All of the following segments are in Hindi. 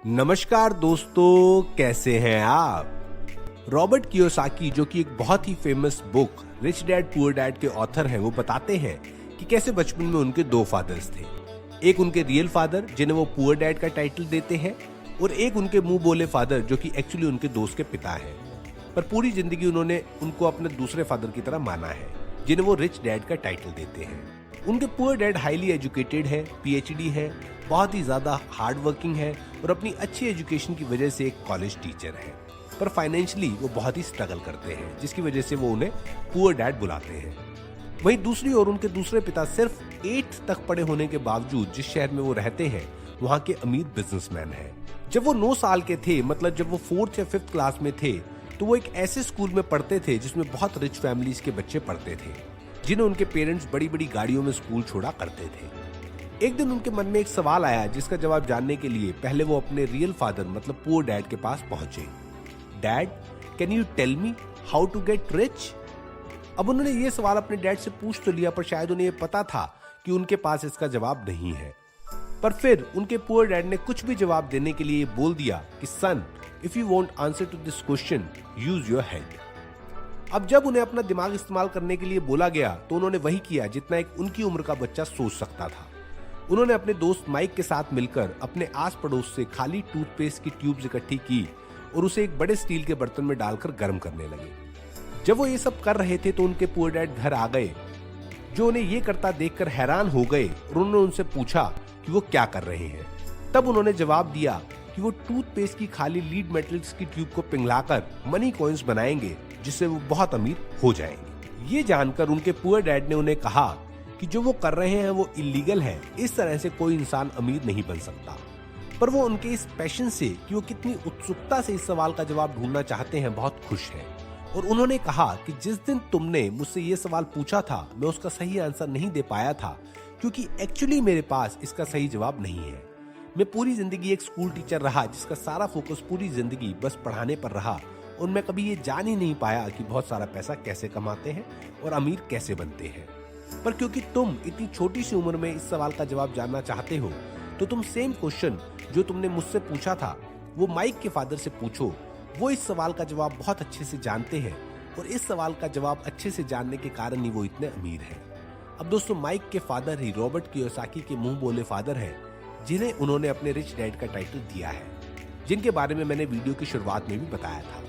नमस्कार दोस्तों, कैसे हैं आप। रॉबर्ट कियोसाकी, जो कि एक बहुत ही famous book Rich Dad Poor dad के ऑथर हैं, वो बताते हैं कि कैसे बचपन में उनके दो फादर्स थे। एक उनके रियल फादर, जिन्हें वो पुअर डैड का टाइटल देते हैं, और एक उनके मुंह बोले फादर, जो कि एक्चुअली उनके दोस्त के पिता हैं। पर पूरी जिंदगी उन्होंने उनको अपने दूसरे फादर की तरह माना है, जिन्हें वो रिच डैड का टाइटल देते हैं। उनके पुअर डैड हाईली एजुकेटेड है, पीएचडी है, बहुत ही ज्यादा हार्ड वर्किंग है और अपनी अच्छी एजुकेशन की वजह से एक कॉलेज टीचर है। पर फाइनेंशियली वो बहुत ही स्ट्रगल करते हैं, जिसकी वजह से वो उन्हें पुअर डैड बुलाते हैं। वहीं दूसरी ओर उनके दूसरे पिता सिर्फ 8th तक पढ़े होने के बावजूद जिस शहर में वो रहते हैं, वहाँ के अमीर बिजनेसमैन हैं। जब वो 9 साल के थे, मतलब जब वो 4th या 5th क्लास में थे, तो वो एक ऐसे स्कूल में पढ़ते थे जिसमें बहुत रिच फैमिलीज के बच्चे पढ़ते थे, जिन्हें उनके पेरेंट्स बड़ी बड़ी गाड़ियों में स्कूल छोड़ा करते थे। एक दिन उनके मन में एक सवाल आया, जिसका जवाब जानने के लिए पहले वो अपने रियल फादर मतलब पुअर डैड के पास पहुंचे। Dad, can you tell me how to get rich? अब उन्होंने ये सवाल अपने डैड से पूछ तो लिया, पर शायद उन्हें ये पता था कि उनके पास इसका जवाब नहीं है। पर फिर उनके पुअर डैड ने कुछ भी जवाब देने के लिए बोल दिया कि son, if you want answer to this question, use your head. अब जब उन्हें अपना दिमाग इस्तेमाल करने के लिए बोला गया, तो उन्होंने वही किया जितना एक उनकी उम्र का बच्चा सोच सकता था। उन्होंने अपने दोस्त माइक के साथ मिलकर अपने आस पड़ोस से खाली टूथपेस्ट की ट्यूब्स इकट्ठी की और उसे एक बड़े स्टील के बर्तन में डालकर गर्म करने लगे। जब वो ये सब कर रहे थे, तो उनके पुअर डैड घर आ गए, जो उन्हें ये करता देखकर हैरान हो गए, और उन्होंने उनसे पूछा कि वो क्या कर रहे हैं। तब उन्होंने जवाब दिया कि वो टूथपेस्ट की खाली लीड मेटल्स की ट्यूब को पिघलाकर मनी कॉइन्स बनाएंगे, जिससे वो बहुत अमीर हो जाएंगे। ये जानकर उनके पुअर डैड ने उन्हें कहा कि जो वो कर रहे हैं वो इलीगल है, इस तरह से कोई इंसान अमीर नहीं बन सकता। पर वो उनके इस पैशन से, कि वो कितनी उत्सुकता से इस सवाल का जवाब ढूंढना चाहते हैं, बहुत खुश हैं। और उन्होंने कहा कि जिस दिन तुमने मुझसे ये सवाल पूछा था, मैं उसका सही आंसर नहीं दे पाया था, क्योंकि एक्चुअली मेरे पास इसका सही जवाब नहीं है। मैं पूरी जिंदगी एक स्कूल टीचर रहा, जिसका सारा फोकस पूरी जिंदगी बस पढ़ाने पर रहा, और मैं कभी ये जान ही नहीं पाया कि बहुत सारा पैसा कैसे कमाते हैं और अमीर कैसे बनते हैं। पर क्योंकि तुम इतनी छोटी सी उम्र में इस सवाल का जवाब जानना चाहते हो, तो तुम सेम क्वेश्चन जो तुमने मुझसे पूछा था, वो माइक के फादर से पूछो। वो इस सवाल का जवाब बहुत अच्छे से जानते हैं, और इस सवाल का जवाब अच्छे से जानने के कारण ही वो इतने अमीर हैं। अब दोस्तों, माइक के फादर ही रॉबर्ट कियोसाकी के मुंह बोले फादर हैं, जिन्हें उन्होंने अपने रिच डैड का टाइटल दिया है, जिनके बारे में मैंने वीडियो की शुरुआत में भी बताया था।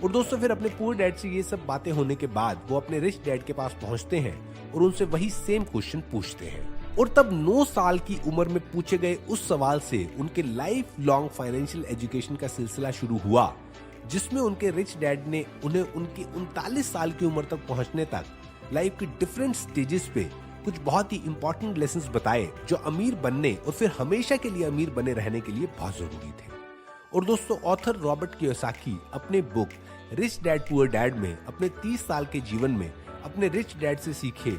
और दोस्तों, फिर अपने पुअर डैड से ये सब बातें होने के बाद वो अपने रिच डैड के पास पहुंचते हैं और उनसे वही सेम क्वेश्चन पूछते हैं। और तब 9 साल की उम्र में पूछे गए उस सवाल से उनके लाइफ लॉन्ग फाइनेंशियल एजुकेशन का सिलसिला शुरू हुआ, जिसमें उनके रिच डैड ने उन्हें उनकी 39 साल की उम्र तक पहुंचने तक लाइफ के डिफरेंट स्टेजेस पे कुछ बहुत ही इंपॉर्टेंट लेसन्स बताए, जो अमीर बनने और फिर हमेशा के लिए अमीर बने रहने के लिए बहुत जरूरी थे। और दोस्तों, ऑथर रॉबर्ट कियोसाकी अपने book Rich Dad Poor dad में अपने 30 साल के जीवन में अपने रिच डैड से सीखे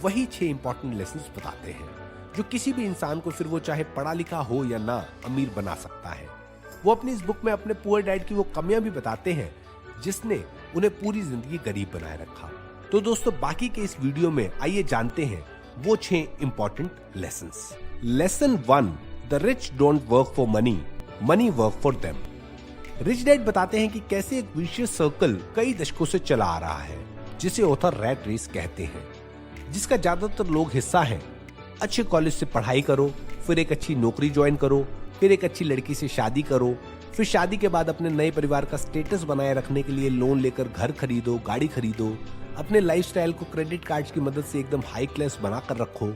वही 6 इंपॉर्टेंट लेसन्स बताते हैं, जो किसी भी इंसान को, फिर वो चाहे पढ़ा लिखा हो या ना, अमीर बना सकता है। वो अपनी इस बुक में अपने पुअर डैड की वो कमियां भी बताते हैं, जिसने उन्हें पूरी जिंदगी गरीब बनाए रखा। तो दोस्तों, बाकी के इस वीडियो में आइए जानते हैं वो 6 important lessons. Lesson 1, the rich don't work for money, money work for them. Rich dad बताते हैं कि कैसे एक विशियस सर्कल कई दशकों से चला आ रहा है, जिसे ऑथर रैट रेस कहते हैं, जिसका ज्यादातर लोग हिस्सा हैं। अच्छे कॉलेज से पढ़ाई करो, फिर एक अच्छी नौकरी ज्वाइन करो, फिर एक अच्छी लड़की से शादी करो, फिर शादी के बाद अपने नए परिवार का स्टेटस बनाए रखने के लिए लोन लेकर घर खरीदो, गाड़ी खरीदो, अपने लाइफस्टाइल को क्रेडिट कार्ड्स की मदद से एकदम हाई क्लास बनाकर रखो,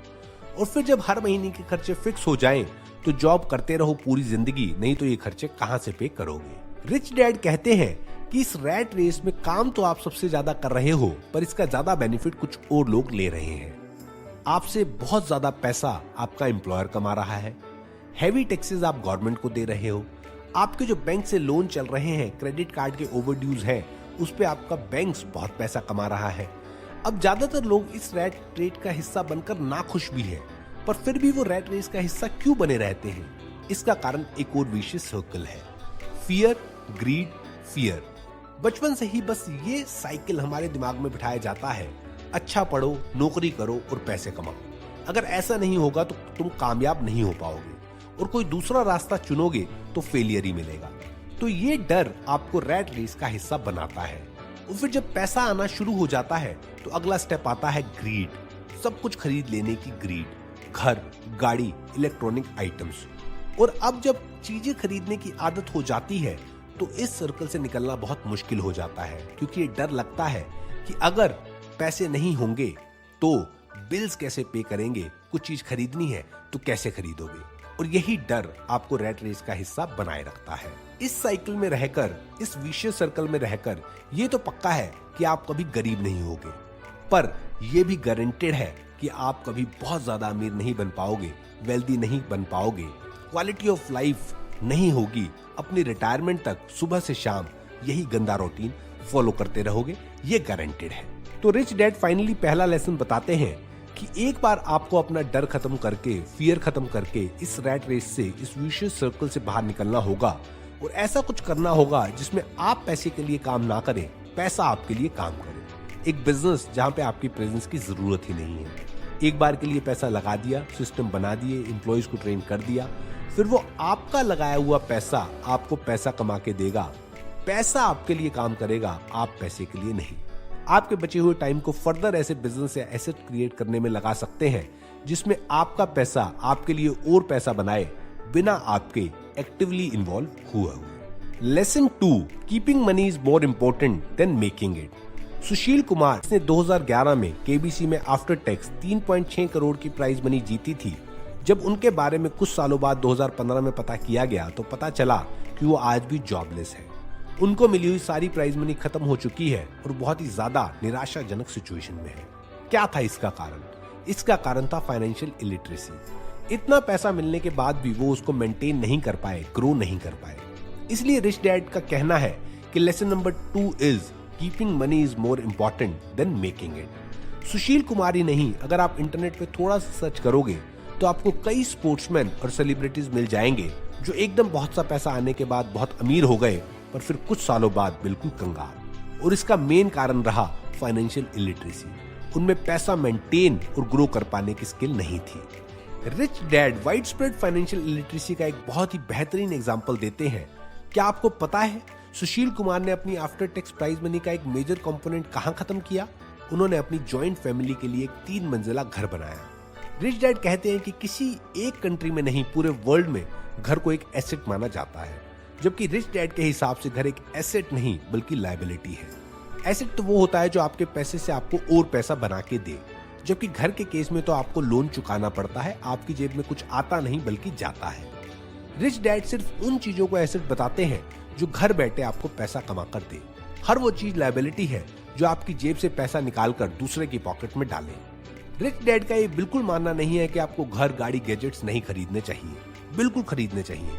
और फिर जब हर महीने के खर्चे फिक्स हो जाएं, तो जॉब करते रहो पूरी जिंदगी, नहीं तो ये खर्चे कहां से पे करोगे। रिच डैड कहते हैं कि इस रैट रेस में काम तो आप सबसे ज्यादा कर रहे हो, पर इसका ज्यादा बेनिफिट कुछ और लोग ले रहे हैं। आपसे बहुत ज्यादा पैसा आपका एम्प्लॉयर कमा रहा है, हैवी टैक्सेस आप गवर्नमेंट को दे रहे हो, आपके जो बैंक से लोन चल रहे हैं, क्रेडिट कार्ड के ओवरड्यूज हैं, उस पे आपका बैंक बहुत पैसा कमा रहा है। अब ज्यादातर लोग इस रैट रेस का हिस्सा बनकर नाखुश भी है, पर फिर भी वो रैट रेस का हिस्सा क्यों बने रहते हैं? इसका कारण एक और विशियस सर्कल है, फियर, ग्रीड, फियर। बचपन से ही बस ये साइकिल हमारे दिमाग में बिठाया जाता है, अच्छा पढ़ो, नौकरी करो और पैसे कमाओ। अगर ऐसा नहीं होगा तो तुम कामयाब नहीं हो पाओगे। और कोई दूसरा रास्ता चुनोगे तो फेलियर ही मिलेगा। तो ये डर आपको रैट रेस का हिस्सा बनाता है। और फिर जब पैसा आना शुरू हो जाता है तो अगला स्टेप आता है ग्रीड, सब कुछ खरीद लेने की ग्रीड, घर, गाड़ी, इलेक्ट्रॉनिक आइटम्स। और अब जब चीजें खरीदने की आदत हो जाती है तो इस सर्कल से निकलना बहुत मुश्किल हो जाता है, क्योंकि ये डर लगता है कि अगर पैसे नहीं होंगे तो बिल्स कैसे पे करेंगे, कुछ चीज खरीदनी है तो कैसे खरीदोगे। और यही डर आपको रैट रेस का हिस्सा बनाए रखता है। इस साइकिल में रहकर, इस विशियस सर्कल में रहकर ये तो पक्का है कि आप कभी गरीब नहीं होगे, पर यह भी गारंटेड है कि आप कभी बहुत ज्यादा अमीर नहीं बन पाओगे, वेल्दी नहीं बन पाओगे, क्वालिटी ऑफ लाइफ नहीं होगी। अपनी रिटायरमेंट तक सुबह से शाम यही गंदा रूटीन फॉलो करते रहोगे, ये गारंटेड है। तो रिच डैड फाइनली पहला लेसन बताते हैं कि एक बार आपको अपना डर खत्म करके, फियर खत्म करके इस रैट रेस से, इस विशियस सर्कल से बाहर निकलना होगा और ऐसा कुछ करना होगा जिसमें आप पैसे के लिए काम ना करें, पैसा आपके लिए काम करे। एक बिजनेस जहां पे आपकी प्रेजेंस की जरूरत ही नहीं है। एक बार के लिए पैसा लगा दिया, सिस्टम बना दिए, एम्प्लॉयज को ट्रेन कर दिया, फिर वो आपका लगाया हुआ पैसा आपको पैसा कमा के देगा। पैसा आपके लिए काम करेगा, आप पैसे के लिए नहीं। आपके बचे हुए टाइम को फर्दर ऐसे बिजनेस या एसेट क्रिएट करने में लगा सकते हैं जिसमें आपका पैसा आपके लिए और पैसा बनाए, बिना आपके एक्टिवली इन्वॉल्व हुए। Lesson 2, keeping money is more important than making it. Sushil Kumar ने 2011 में केबीसी में आफ्टर टैक्स 3.6 करोड़ की प्राइज मनी जीती थी। जब उनके बारे में कुछ सालों बाद 2015 में पता किया गया तो पता चला कि वो आज भी जॉबलेस है। उनको मिली हुई सारी प्राइज मनी खत्म हो चुकी है और बहुत ही ज्यादा निराशाजनक सिचुएशन में है। क्या था इसका कारण? इसका कारण था फाइनेंशियल इलिटरेसी। इतना पैसा मिलने के बाद भी वो उसको मेंटेन नहीं कर पाए, ग्रो नहीं कर पाए। इसलिए रिच डैड का कहना है कि lesson number 2 is keeping money is more important than making it. Sushil Kumar ही नहीं, अगर आप इंटरनेट पे थोड़ा सा सर्च करोगे तो आपको कई स्पोर्ट्समैन और सेलिब्रिटीज मिल जाएंगे जो एकदम बहुत सा पैसा आने के बाद बहुत अमीर हो गए, पर फिर कुछ सालों बाद बिल्कुल कंगाल। और इसका मेन कारण रहा फाइनेंशियल इलिटरेसी। उनमें पैसा मेंटेन और ग्रो कर पाने की स्किल नहीं थी। Rich dad wide spread financial illiteracy का एक बहुत ही बेहतरीन एग्जाम्पल देते हैं। क्या आपको पता है सुशील कुमार ने अपनी आफ्टर टैक्स प्राइज मनी का एक मेजर कंपोनेंट कहां खत्म किया? उन्होंने अपनी जॉइंट फैमिली के लिए एक 3 मंजिला घर बनाया। रिच डैड कहते हैं कि किसी एक कंट्री में नहीं, पूरे वर्ल्ड में घर को एक एसेट माना जाता है, जबकि रिच डैड के हिसाब से घर एक एसेट नहीं बल्कि लायबिलिटी है। एसेट तो वो होता है जो आपके पैसे से आपको और पैसा बना के दे, जबकि घर के केस में तो आपको लोन चुकाना पड़ता है, आपकी जेब में कुछ आता नहीं बल्कि जाता है। रिच डैड सिर्फ उन चीजों को एसेट बताते हैं जो घर बैठे आपको पैसा कमा कर दे। हर वो चीज लायबिलिटी है जो आपकी जेब से पैसा निकालकर दूसरे की पॉकेट में डाले। रिच डैड का ये बिल्कुल मानना नहीं है कि आपको घर, गाड़ी, गैजेट्स नहीं खरीदने चाहिए, बिल्कुल खरीदने चाहिए,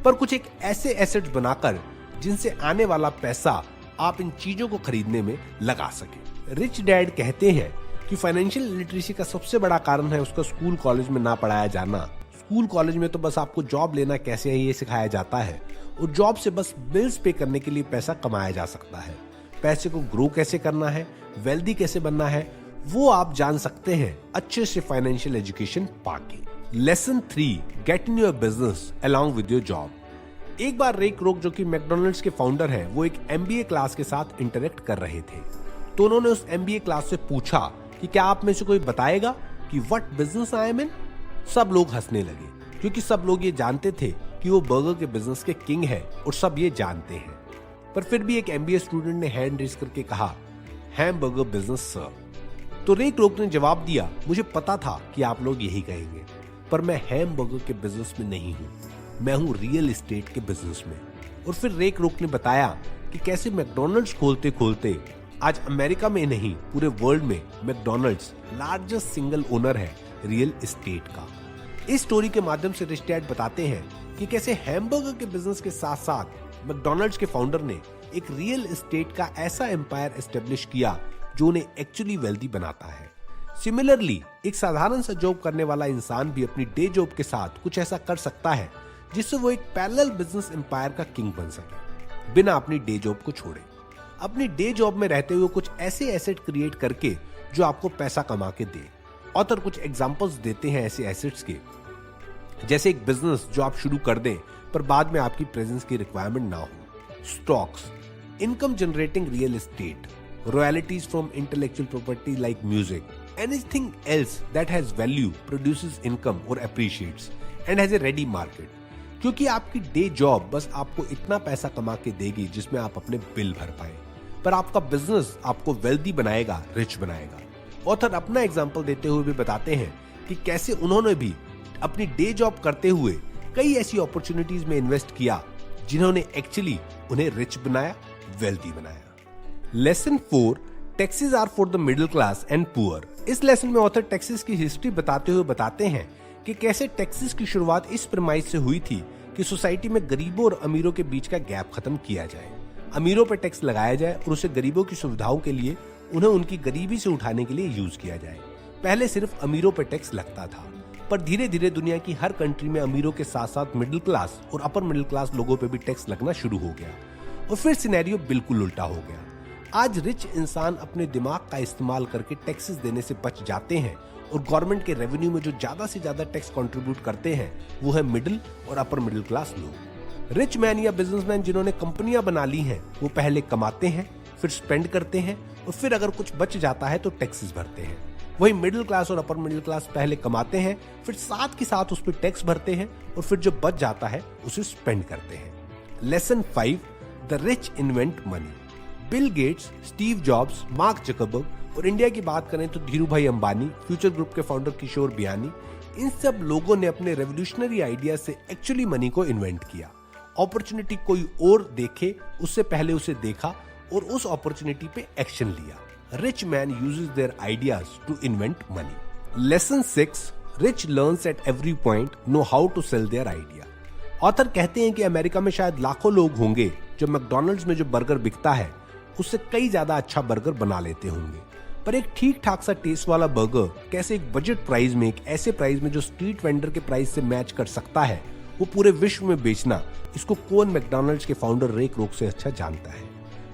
पर कुछ एक ऐसे एसेट्स बनाकर जिनसे आने वाला पैसा आप इन चीजों को खरीदने में लगा सके। रिच डैड कहते हैं कि फाइनेंशियल लिटरेसी का सबसे बड़ा कारण है उसका स्कूल कॉलेज में ना पढ़ाया जाना। स्कूल कॉलेज में तो बस आपको जॉब लेना कैसे है ये सिखाया जाता है, और जॉब से बस बिल्स पे करने के लिए पैसा कमाया जा सकता है। पैसे को ग्रो कैसे करना है, वेल्दी कैसे बनना है, वो आप जान सकते हैं अच्छे से financial education Pakke. Lesson 3, get in your business along with your job. एक बार रे क्रोक, जो कि मैकडॉनल्ड्स के फाउंडर हैं, वो एक MBA क्लास के साथ इंटरेक्ट कर रहे थे। तो उन्होंने उस MBA क्लास से पूछा कि क्या आप में से कोई बताएगा कि व्हाट बिजनेस आई एम इन। सब लोग हंसने लगे, क्योंकि सब लोग ये जानते थे कि वो बर्गर के बिजनेस के किंग है और सब ये जानते हैं। पर फिर भी एक MBA स्टूडेंट ने हैंड रेज करके कहा, हैमबर्गर बिजनेस सर। तो रे क्रोक ने जवाब दिया, मुझे पता था कि आप लोग यही कहेंगे, पर मैं हैमबर्गर के बिजनेस में नहीं हूँ, मैं हूँ रियल एस्टेट के बिजनेस में। और फिर रे क्रोक ने बताया कि कैसे मैकडॉनल्ड्स खोलते खोलते आज अमेरिका में नहीं पूरे वर्ल्ड में मैकडॉनल्ड्स लार्जेस्ट सिंगल ओनर है रियल एस्टेट का। इस स्टोरी के माध्यम से रिच डैड बताते हैं कि कैसे हैमबर्गर के बिजनेस के साथ साथ मैकडॉनल्ड्स के फाउंडर ने एक रियल एस्टेट का ऐसा एम्पायर एस्टेब्लिश किया जो उन्हें एक्चुअली वेल्दी बनाता है। सिमिलरली एक साधारण सा जॉब करने वाला इंसान भी अपनी डे जॉब के साथ कुछ ऐसा कर सकता है जिससे वो एक पैरेलल बिजनेस एम्पायर का किंग बन सके, बिना अपनी डे जॉब को छोड़े। अपनी डे जॉब में रहते हुए कुछ ऐसे एसेट क्रिएट करके जो आपको पैसा कमा के दे। ऑथर कुछ एग्जांपल्स देते हैं ऐसे एसेट्स के। जैसे एक बिजनेस जो आप शुरू कर दें पर बाद में आपकी प्रेजेंस की रिक्वायरमेंट ना हो। Stocks, income generating real estate, royalties from intellectual property like music, anything else that has value produces income और appreciates and has a ready market. क्योंकि आपकी डे जॉब बस आपको इतना पैसा कमा के देगी जिसमें आप अपने बिल भर पाए, पर आपका बिजनेस आपको वेल्दी बनाएगा, रिच बनाएगा। ऑथर अपना एग्जांपल देते हुए भी बताते हैं कि कैसे उन्होंने भी अपनी डे जॉब करते हुए कई ऐसी अपॉर्चुनिटीज में इन्वेस्ट किया जिन्होंने एक्चुअली उन्हें रिच बनाया, वेल्दी बनाया। Lesson 4, taxes are for the middle class and poor. इस लेसन में ऑथर टैक्सेस की हिस्ट्री बताते हुए बताते हैं कि कैसे टैक्सेस की शुरुआत इस प्रेमाइस से हुई थी कि सोसाइटी में गरीबों और अमीरों के बीच का गैप खत्म किया जाए, अमीरों पर टैक्स लगाया जाए और उसे गरीबों की सुविधाओं के लिए उन्हें उनकी गरीबी से उठाने के लिए यूज किया जाए। पहले सिर्फ अमीरों पर टैक्स लगता था, पर धीरे धीरे दुनिया की हर कंट्री में अमीरों के साथ साथ मिडिल क्लास और अपर मिडिल क्लास लोगों पे भी टैक्स लगना शुरू हो गया और फिर सिनेरियो बिल्कुल उल्टा हो गया। आज रिच इंसान अपने दिमाग का इस्तेमाल करके टैक्सेस देने से बच जाते हैं और गवर्नमेंट के रेवेन्यू में जो ज्यादा से ज्यादा टैक्स कंट्रीब्यूट करते हैं वो है मिडिल और अपर मिडिल क्लास लोग। रिच मैन या बिजनेसमैन जिन्होंने कंपनियां बना ली हैं वो पहले कमाते हैं, फिर स्पेंड करते हैं और फिर अगर कुछ बच जाता है तो टैक्सेस भरते हैं। वही मिडिल क्लास और अपर मिडिल क्लास पहले कमाते हैं, फिर साथ के साथ उस पर टैक्स भरते हैं और फिर जो बच जाता है उसे स्पेंड करते हैं। Lesson 5, the rich invent money. Bill Gates, Steve jobs, mark Zuckerberg और इंडिया की बात करें तो धीरू भाई अंबानी, फ्यूचर ग्रुप के फाउंडर किशोर बियानी, इन सब लोगों ने अपने रेवोल्यूशनरी आइडिया से एक्चुअली मनी को इन्वेंट किया। अपॉर्चुनिटी कोई और देखे उससे पहले उसे देखा और उस अपॉर्चुनिटी पे एक्शन लिया। Rich man uses their ideas to invent money. Lesson 6, rich learns at every point know how to sell their idea. Author कहते हैं कि अमेरिका में शायद लाखों लोग होंगे जो मैकडॉनल्ड्स में जो बर्गर बिकता है उससे कई ज्यादा अच्छा बर्गर बना लेते होंगे, पर एक ठीक ठाक सा टेस्ट वाला बर्गर कैसे एक बजट प्राइस में, एक ऐसे प्राइस में जो स्ट्रीट वेंडर के प्राइस से मैच कर सकता है, वो पूरे विश्व में बेचना, इसको कोन मैकडॉनल्ड्स के फाउंडर रे क्रोक से अच्छा जानता है।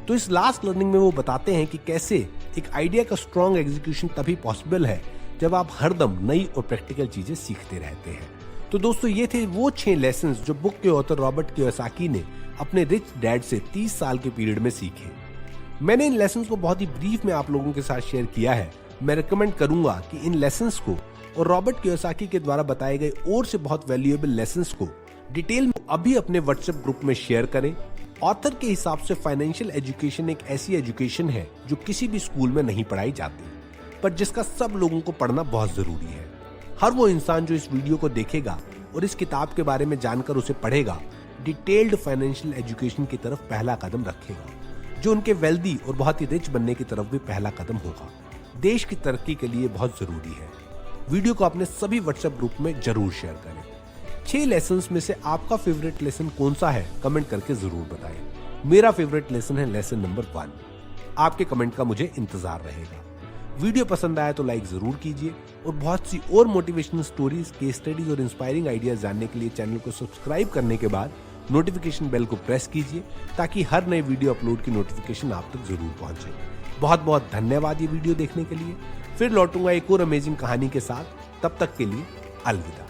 तो इस लास्ट लर्निंग में वो बताते हैं कि कैसे एक आइडिया का स्ट्रॉन्ग एग्जीक्यूशन तभी पॉसिबल है जब आप हरदम नई और प्रैक्टिकल चीजें सीखते रहते हैं। तो दोस्तों ये थे वो 6 लेसन्स जो बुक के ऑथर रॉबर्ट कियोसाकी ने अपने रिच डैड से 30 साल के पीरियड में सीखे। मैंने इन लेसन्स को बहुत ही ब्रीफ में आप लोगों के साथ शेयर किया है। मैं रिकमेंड करूंगा कि इन लेसन्स को और रॉबर्ट कियोसाकी के द्वारा बताए गए और से बहुत वैल्यूएबल लेसन्स को डिटेल में अभी अपने व्हाट्सएप ग्रुप में शेयर करें। ऑथर के हिसाब से फाइनेंशियल एजुकेशन एक ऐसी एजुकेशन है जो किसी भी स्कूल में नहीं पढ़ाई जाती, पर जिसका सब लोगों को पढ़ना बहुत जरूरी है। हर वो इंसान जो इस वीडियो को देखेगा और इस किताब के बारे में जानकर उसे पढ़ेगा, डिटेल्ड फाइनेंशियल एजुकेशन की तरफ पहला कदम रखेगा, जो उनके वेल्दी और बहुत ही रिच बनने की तरफ भी पहला कदम होगा। देश की तरक्की के लिए बहुत जरूरी है। वीडियो को अपने सभी व्हाट्सएप ग्रुप में जरूर शेयर करें। 6 लेसन्स में से आपका फेवरेट लेसन कौन सा है कमेंट करके जरूर बताएं। मेरा फेवरेट लेसन है लेसन नंबर 1। आपके कमेंट का मुझे इंतजार रहेगा। वीडियो पसंद आया तो लाइक जरूर कीजिए और बहुत सी और मोटिवेशनल स्टोरीज, केस स्टडीज और इंस्पायरिंग आइडियाज जानने के लिए चैनल को सब्सक्राइब करने के बाद नोटिफिकेशन बेल को प्रेस कीजिए ताकि हर नए वीडियो अपलोड की नोटिफिकेशन आप तक जरूर पहुंचे। बहुत बहुत धन्यवाद ये वीडियो देखने के लिए। फिर लौटूंगा एक और अमेजिंग कहानी के साथ। तब तक के लिए अलविदा।